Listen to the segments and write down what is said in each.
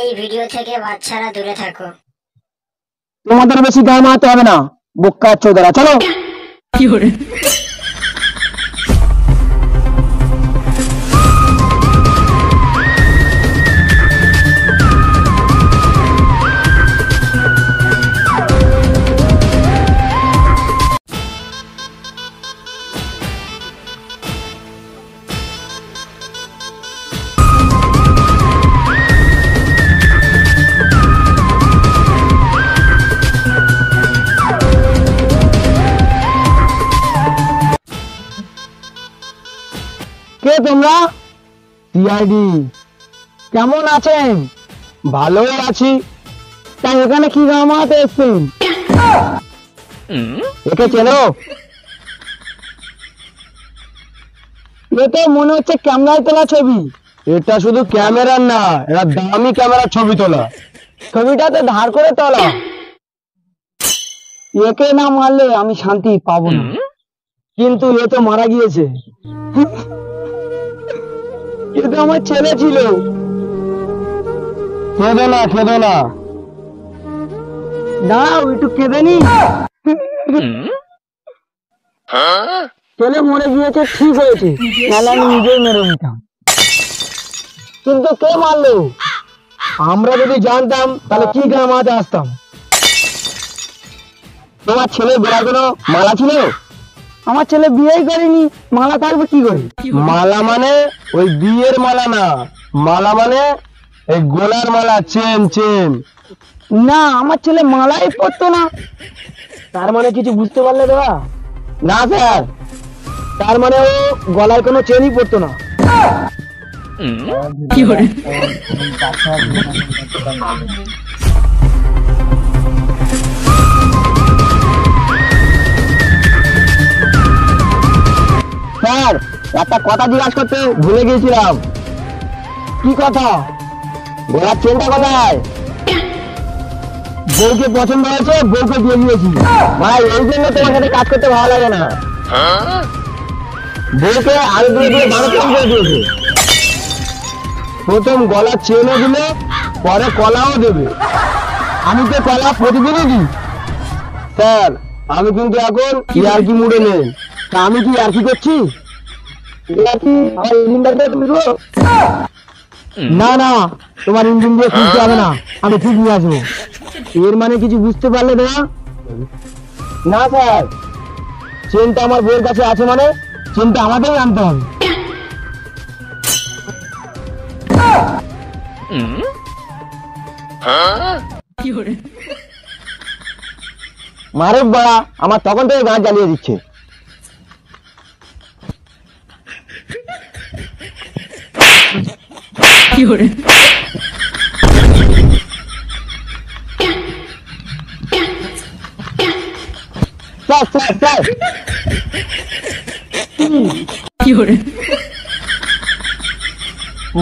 এই ভিডিও থেকে বাচ্চারা দূরে থাকো। তোমাদের বেশি গায়ে মারতে হবে না, বোকা চোদারা, চলো। কে তোমরা? সিআইডি। কেমন আছেন? ভালোই আছি। তাই এখানে কি গামাতে এসেছেন? একে চেনো? এটা মনে হচ্ছে ক্যামেরায় তোলা ছবি। এটা শুধু ক্যামেরার না, এটা দামি ক্যামেরার ছবি তোলা। ছবিটাতে ধার করে তোলা। একে না মারলে আমি শান্তি পাবো না, কিন্তু এ তো মারা গিয়েছে। এটা আমার ছেলে ছিল। কেঁদো না, কেঁদো না, দাঁড়াও একটু কেঁদে নি। ছেলে মরে গিয়েছে, ঠিক হয়েছে, নাহলে আমি নিজেই মেরে নিতাম। কিন্তু কে মারলো? আমরা যদি জানতাম তাহলে কি গ্রামাতে আসতাম। তোমার ছেলে বেড়া কোনো মালা ছিল? আমার ছেলে বিয়েই করেনি, মালা থাকবে কি করে? মালা মানে ওই বিয়ের মালা না, মালা মানে এই গোলার মালা, চেন চেন। না, আমার ছেলে মালাই পরতো না। তার মানে কিছু বুঝতে পারলে দাদা? না স্যার, তার মানে ও গলায় কোনো চেনই পরতো না। স্যার, একটা কথা জিজ্ঞাসা করতে ভুলে গিয়েছিলাম। কি কথা? গলার চেনটা কোথায়? বউকে পছন্দ হয়েছে, বউকে দিয়ে দিয়েছি। ভাই, এই জন্য তোমার সাথে কাজ করতে ভালো লাগে না। বউকে আরো দিয়ে দিয়ে ভালো চেন করে দিয়েছে। প্রথম গলার চেনও দিলে, পরে কলাও দেবে। আমি তো কলা প্রতিদিনই দিই। স্যার, আমি কিন্তু এখন ইয়ার্কি মুডে নেই। তা আমি কি ইয়ার্কি করছি? না না, তোমার ইঞ্জিন দিয়ে খুঁজতে হবে না, আমি ঠিক নিয়ে আসবো। এর মানে কিছু বুঝতে পারলে না? না স্যার, চেনটা আমার বউয়ের কাছে আছে মানে চেনটা আমাদেরই আনতে হবে। মারে বাড়া, আমার তখন থেকে গাছ জ্বালিয়ে দিচ্ছে।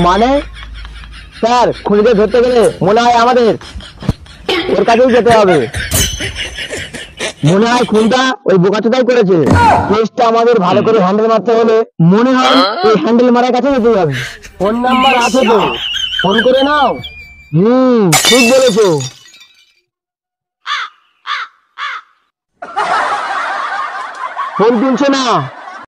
মানে স্যার, খুনিদের ধরতে গেলে মনে হয় আমাদের ওর কাছেই যেতে হবে। মনে হয় খুনটা ওই বোকাচোদাই করেছে। কেসটা আমাদের ভালো করে হ্যান্ডেল মারতে হলে মনে হয় ওই হ্যান্ডেল মারার কাছে যেতে হবে। ফোন নাম্বার আছে তো, ফোন করে নাও। ঠিক বলেছো। ফোন তুলছে না।